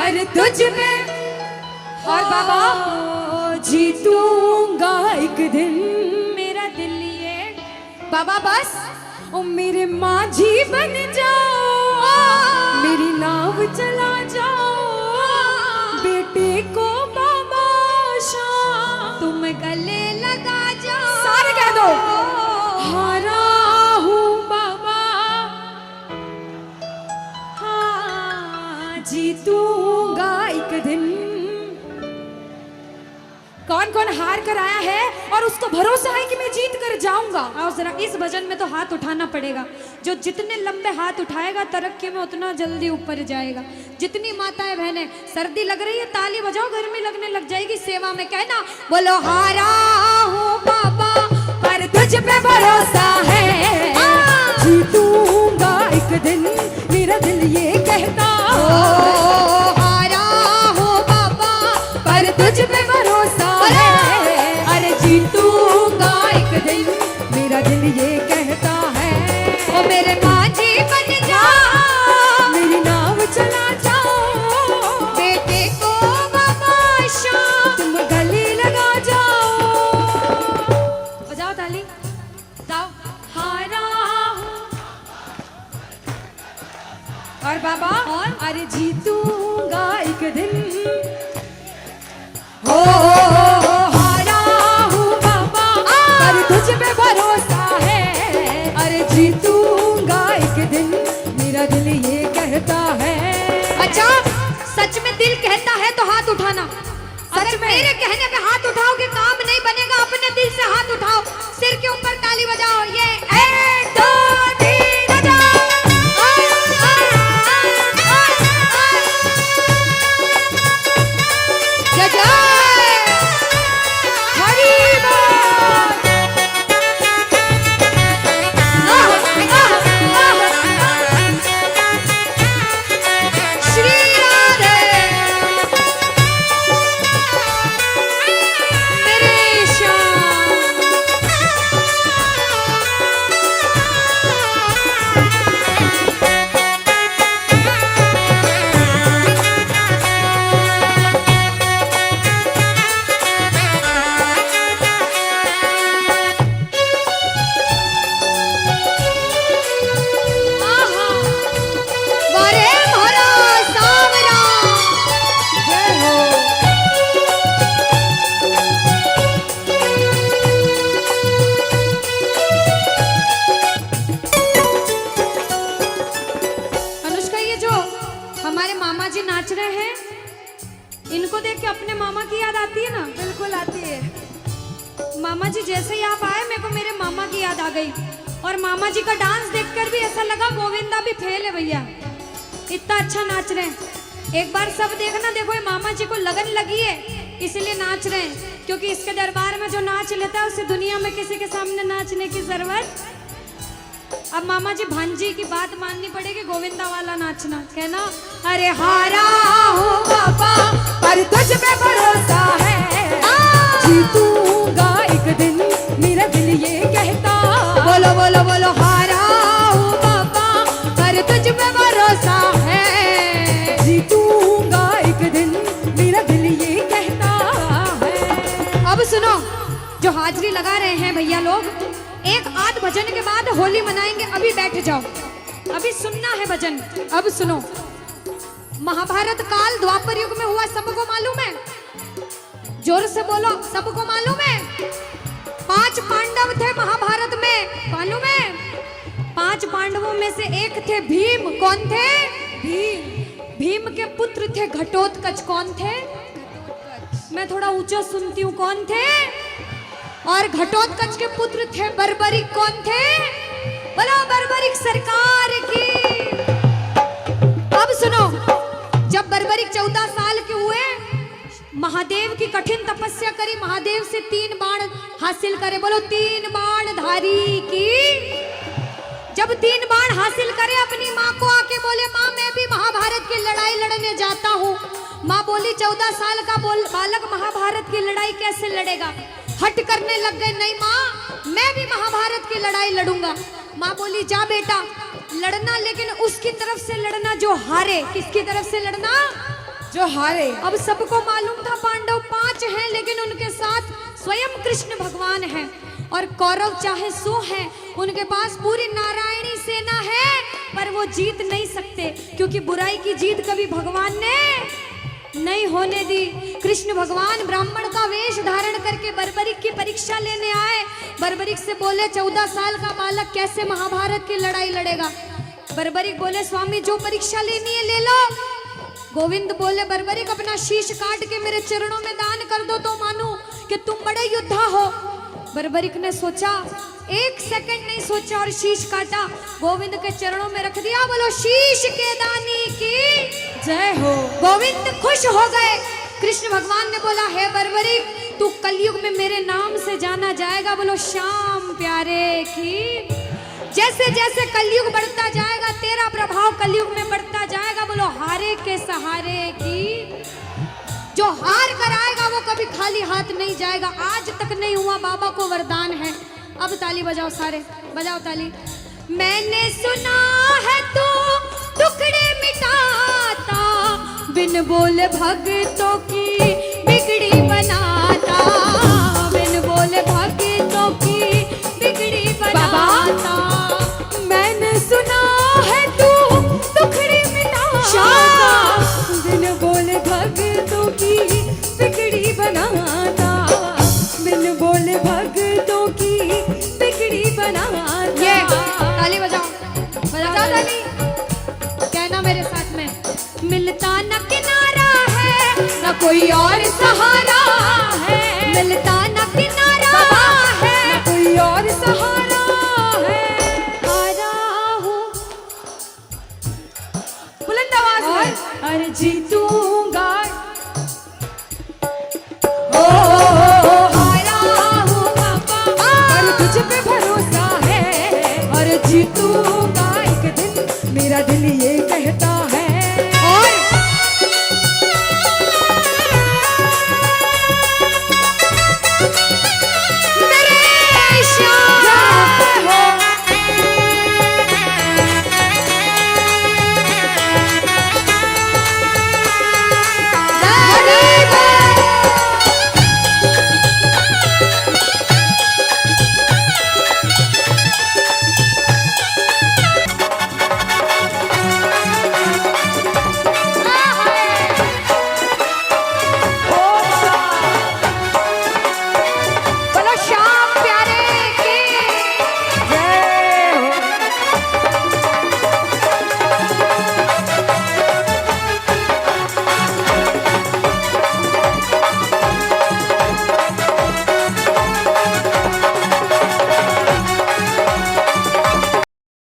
पर तुझ में और बाबा जीतूंगा एक दिन। मेरा दिल ये बाबा बस ओ मेरे माझी बन जाओ, मेरी नाव चला जाओ, बेटे को बाबा शाम तुम गले लगा जाओ। सारे कह दो हारा हूँ बाबा, हाँ जीतूंगा एक दिन। कौन कौन हार कर आया है और उसको भरोसा है कि मैं जीत कर जाऊंगा? और जरा इस भजन में तो हाथ उठाना पड़ेगा। जो जितने लंबे हाथ उठाएगा तरक्की में उतना जल्दी ऊपर जाएगा। जितनी माताएं बहनें सर्दी लग रही है ताली बजाओ, गर्मी लगने लग जाएगी। सेवा में कहना बोलो हारा हूँ बाबा पर तुझ पे भरोसा है, जीतूंगा एक दिन मेरा दिल ये कहता। हारा हूँ बाबा पर तुझ पे भरोसा है, अरे जीतूंगा एक दिन मेरा दिल ये कहता है। ओ मेरे माझी बन जाओ, मेरी नाव चला जाओ, बेटे को बाबा शाम तुम गले लगा जाओ। बजाओ ताली जाओ। हारा और बाबा और अरे जीतूंगा एक दिन। हो हारा हूँ बाबा पर तुझ पे भरोसा है, अरे जीतूंगा एक दिन मेरा दिल ये कहता है। अच्छा सच में दिल कहता है तो हाथ उठाना। सच में मेरे कहने पे हाथ उठाओगे काम नहीं बनेगा। अपने दिल से हाथ उठाओ, सिर के ऊपर ताली बजाओ। ये 1 2 3 बजाओ। जय जय मामा जी जैसे ही आप आए मेरे को मेरे मामा की याद आ गई। और मामा जी का डांस देखकर भी ऐसा लगा गोविंदा भी फेल है भैया, इतना अच्छा नाच रहे हैं। एक बार सब देखना, देखो ये मामा जी को लगन लगी है इसलिए नाच रहे हैं, क्योंकि इसके दरबार में जो नाच लेता है उसे दुनिया में किसी के सामने नाचने की जरूरत। अब मामा जी भांजी की बात माननी पड़ेगी, गोविंदा वाला नाचना। कहना अरे हारा हूँ बाबा पर तुझ पे भरोसा है, जीतूंगा एक दिन मेरा दिल ये कहता। बोलो बोलो बोलो हारा हूँ बाबा पर तुझ पे भरोसा है, जीतूंगा एक दिन मेरा दिल ये कहता है। अब सुनो जो हाजिरी लगा रहे हैं भैया लोग, एक आध भजन के बाद होली मनाएंगे। अभी बैठ जाओ, अभी सुनना है भजन। अब सुनो, महाभारत काल द्वापर युग में हुआ, सबको मालूम है? जोर से बोलो, सबको मालूम है? 5 पांडव थे महाभारत में, मालूम है? 5 पांडवों में से एक थे भीम। कौन थे? भीम। भीम के पुत्र थे घटोत्कच। कौन थे? मैं थोड़ा ऊंचा सुनती हूँ। कौन थे? और घटोत्कच के पुत्र थे बर्बरिक। कौन थे? बोलो बर्बरिक सरकार की। अब सुनो, जब बर्बरिक 14 साल के हुए, महादेव की कठिन तपस्या करी, महादेव से 3 बाण हासिल करे। बोलो 3 बाण धारी की। जब 3 बाण हासिल करे, अपनी माँ को आके बोले माँ मैं भी महाभारत की लड़ाई लड़ने जाता हूँ। माँ बोली 14 साल का बालक महाभारत की लड़ाई कैसे लड़ेगा? हट करने लग गए, नहीं माँ मैं भी महाभारत की लड़ाई लड़ूंगा। माँ बोली जा बेटा लड़ना, लेकिन उसकी तरफ से लड़ना जो हारे। किसकी तरफ से लड़ना? जो हारे। अब सबको मालूम था पांडव 5 हैं, लेकिन उनके साथ स्वयं कृष्ण भगवान हैं। और कौरव चाहे 100 हैं, उनके पास पूरी नारायणी सेना है, पर वो जीत नहीं सकते, क्योंकि बुराई की जीत कभी भगवान ने नहीं होने दी। कृष्ण भगवान ब्राह्मण का वेश धारण करके बर्बरिक की परीक्षा लेने आए। बर्बरिक से बोले 14 साल का बालक कैसे महाभारत की लड़ाई लड़ेगा। बर्बरिक बोले स्वामी जो परीक्षा लेनी है ले लो। गोविंद बोले बर्बरिक अपना शीश काट के मेरे चरणों में दान कर दो तो मानूं कि तुम बड़े योद्धा हो। बर्बरिक ने सोचा, 1 सेकंड नहीं सोचा और शीश काटा, गोविंद के चरणों में रख दिया। बोलो शीश के दानी की जय हो। गोविंद खुश हो गए। कृष्ण भगवान ने बोला हे बर्बरिक तू कलयुग में मेरे नाम से जाना जाएगा। बोलो श्याम प्यारे की। जैसे जैसे कलयुग बढ़ता जाएगा तेरा प्रभाव कलयुग में बढ़ता जाएगा। बोलो हारे के सहारे की। जो हार कर आएगा वो कभी खाली हाथ नहीं जाएगा। आज तक नहीं हुआ, बाबा को वरदान है। अब ताली बजाओ, सारे बजाओ ताली। मैंने सुना है तू टुकड़े मिटाता, बिन बोले भक्तों की बिगड़ी बनाता, बिन बोले भक्तों की बिगड़ी बनाता। मैंने सुना है तू टुकड़े मिटाता, बिन बोले भक्तों की बिगड़ी बनाता, बिन बोले भक्तों की बिगड़ी बनाता। ये ताली बजाओ, बजाओ ताली। कहना मेरे साथ में, मिलता न किनारा है न कोई और सहारा है, मिलता न किनारा है न कोई और सहारा है। हारा हूँ बुलंद आवाज में, अरे जीतू